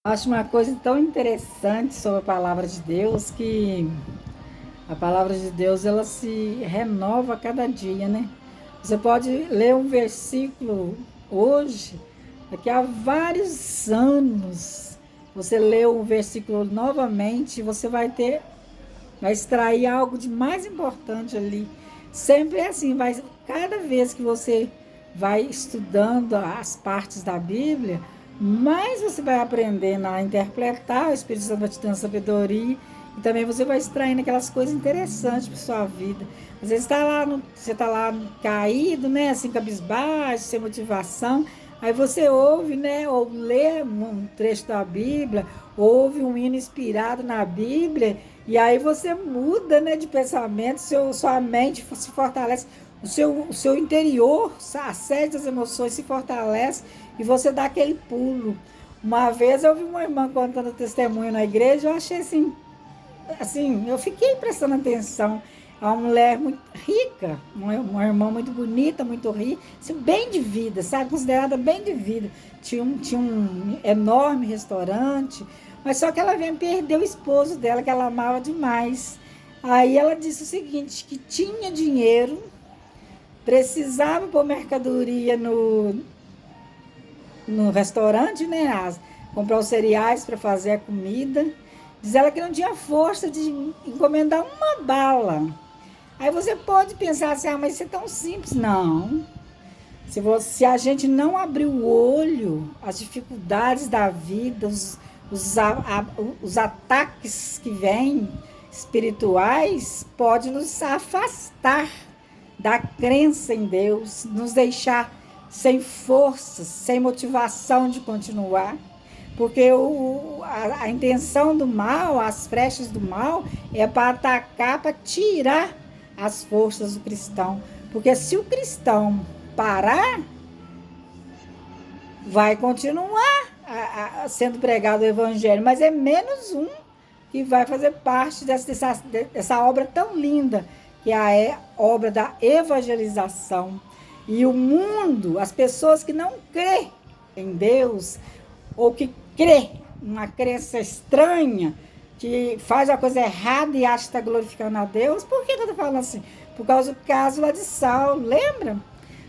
Acho uma coisa tão interessante sobre a palavra de Deus que a palavra de Deus ela se renova a cada dia, né? Você pode ler um versículo hoje, daqui a vários anos, você lê um versículo novamente, você vai extrair algo de mais importante ali. Sempre é assim, cada vez que você vai estudando as partes da Bíblia, mais você vai aprendendo a interpretar, o Espírito Santo vai te dando sabedoria e também você vai extraindo aquelas coisas interessantes para sua vida. Às vezes você está lá caído, né, assim, cabisbaixo, sem motivação. Aí você ouve, né, ou lê um trecho da Bíblia, ouve um hino inspirado na Bíblia, e aí você muda, né, de pensamento, sua mente se fortalece, o seu interior, a sede das emoções se fortalece e você dá aquele pulo. Uma vez eu vi uma irmã contando testemunho na igreja, eu achei assim, eu fiquei prestando atenção. É uma mulher muito rica, uma irmã muito bonita, muito rica, assim, bem de vida, sabe? Considerada bem de vida. Tinha um enorme restaurante, mas só que ela veio perder o esposo dela, que ela amava demais. Aí ela disse o seguinte, que tinha dinheiro, precisava pôr mercadoria no restaurante, né? Comprar os cereais para fazer a comida. Diz ela que não tinha força de encomendar uma bala. Aí você pode pensar assim, mas isso é tão simples. Não. Se a gente não abrir o olho, as dificuldades da vida, os ataques que vêm espirituais, pode nos afastar da crença em Deus, nos deixar sem forças, sem motivação de continuar. Porque a intenção do mal, as flechas do mal, é para atacar, para tirar as forças do cristão. Porque se o cristão parar, vai continuar sendo pregado o evangelho, mas é menos um que vai fazer parte dessa obra tão linda, que é a obra da evangelização. E o mundo, as pessoas que não crê em Deus, ou que crê uma crença estranha, que faz a coisa errada e acha que está glorificando a Deus. Por que eu estou falando assim? Por causa do caso lá de Saulo, lembra?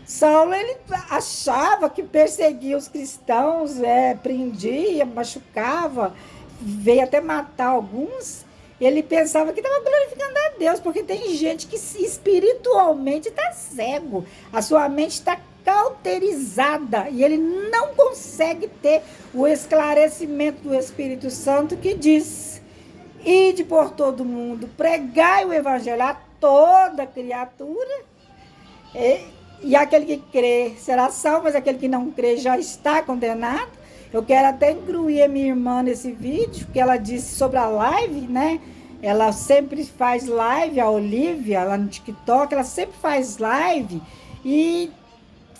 Saulo, ele achava que perseguia os cristãos, prendia, machucava, veio até matar alguns. Ele pensava que estava glorificando a Deus, porque tem gente que espiritualmente está cego, a sua mente está cauterizada e ele não consegue ter o esclarecimento do Espírito Santo que diz: ide por todo mundo, pregai o evangelho a toda criatura. E aquele que crê será salvo, mas aquele que não crê já está condenado. Eu quero até incluir a minha irmã nesse vídeo, que ela disse sobre a live, né? Ela sempre faz live, a Olivia, lá no TikTok, ela sempre faz live e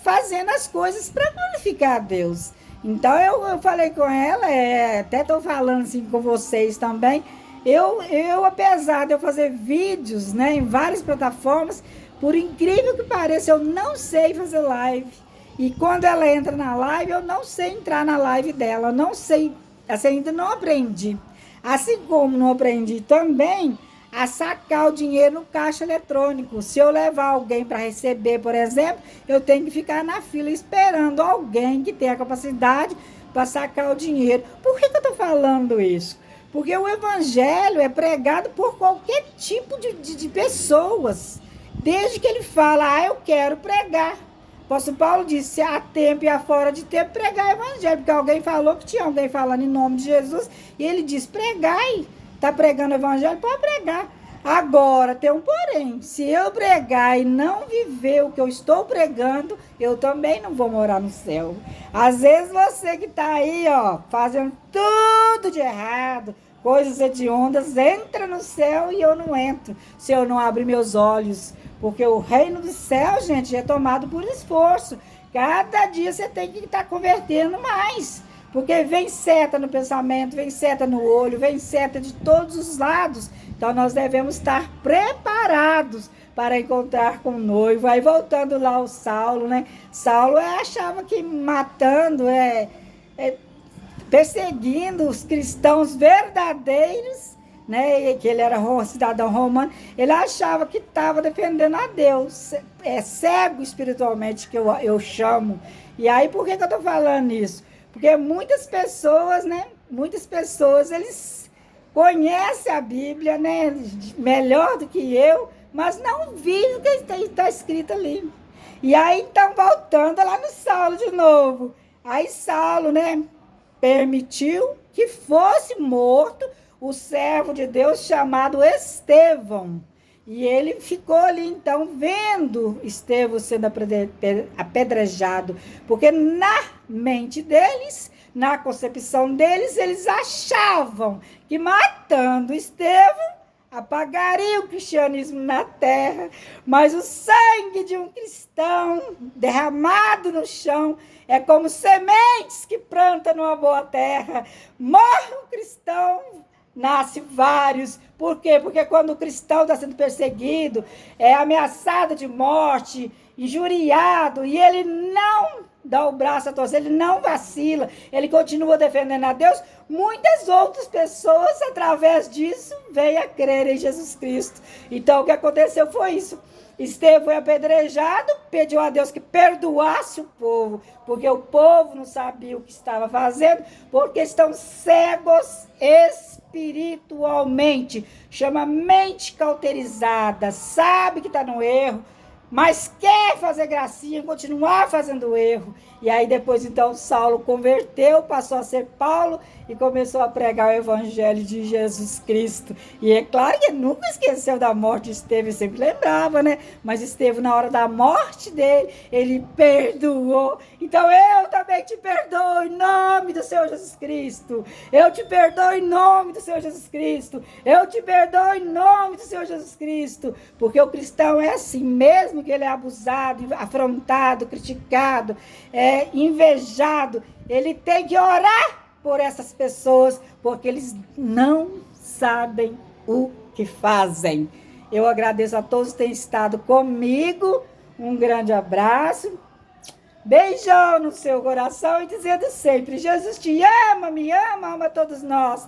fazendo as coisas para glorificar a Deus. Então eu falei com ela, até estou falando assim com vocês também. Apesar de eu fazer vídeos, né, em várias plataformas, por incrível que pareça, eu não sei fazer live. E quando ela entra na live, eu não sei entrar na live dela. Eu não sei, assim, ainda não aprendi. Assim como não aprendi também a sacar o dinheiro no caixa eletrônico. Se eu levar alguém para receber, por exemplo, eu tenho que ficar na fila esperando alguém que tenha a capacidade para sacar o dinheiro. Por que eu estou falando isso? Porque o evangelho é pregado por qualquer tipo de pessoas. Desde que ele fala, eu quero pregar. O apóstolo Paulo disse, há tempo e há fora de tempo, pregar o evangelho. Porque alguém falou que tinha alguém falando em nome de Jesus. E ele disse, pregai. Está pregando o evangelho? Pode pregar. Agora, tem um porém. Se eu pregar e não viver o que eu estou pregando, eu também não vou morar no céu. Às vezes você que está aí, fazendo tudo de errado, coisas hediondas, entra no céu e eu não entro, se eu não abrir meus olhos. Porque o reino do céu, gente, é tomado por esforço. Cada dia você tem que estar convertendo mais. Porque vem seta no pensamento, vem seta no olho, vem seta de todos os lados. Então nós devemos estar preparados para encontrar com o noivo. Aí voltando lá ao Saulo, né? Saulo achava que matando, perseguindo os cristãos verdadeiros, né, que ele era cidadão romano, ele achava que estava defendendo a Deus, é cego espiritualmente, que eu chamo. E aí, por que eu estou falando isso? Porque muitas pessoas, né, eles conhecem a Bíblia, né, melhor do que eu, mas não vivem o que está escrito ali. E aí, então, voltando lá no Saulo de novo, aí Saulo, né, permitiu que fosse morto o servo de Deus chamado Estevão. E ele ficou ali, então, vendo Estevão sendo apedrejado, porque na mente deles, na concepção deles, eles achavam que matando Estevão, apagaria o cristianismo na terra, mas o sangue de um cristão derramado no chão é como sementes que planta numa boa terra. Morre um cristão, nasce vários. Por quê? Porque quando o cristão está sendo perseguido, é ameaçado de morte, injuriado, e ele não dá o braço a torcer, ele não vacila, ele continua defendendo a Deus, muitas outras pessoas, através disso, vêm a crer em Jesus Cristo. Então, o que aconteceu foi isso. Estevão foi apedrejado, pediu a Deus que perdoasse o povo, porque o povo não sabia o que estava fazendo, porque estão cegos espiritualmente, chama mente cauterizada, sabe que está no erro, mas quer fazer gracinha, continuar fazendo erro. E aí depois, então, Saulo converteu, passou a ser Paulo e começou a pregar o evangelho de Jesus Cristo. E é claro que ele nunca esqueceu da morte de Estevão, sempre lembrava, né? Mas Estevão, na hora da morte dele, ele perdoou. Então eu também te perdoo em nome do Senhor Jesus Cristo. Eu te perdoo em nome do Senhor Jesus Cristo. Eu te perdoo em nome do Senhor Jesus Cristo. Porque o cristão é assim, mesmo que ele é abusado, afrontado, criticado, invejado, ele tem que orar por essas pessoas, porque eles não sabem o que fazem. Eu agradeço a todos que têm estado comigo, um grande abraço, beijão no seu coração e dizendo sempre, Jesus te ama, me ama, ama todos nós.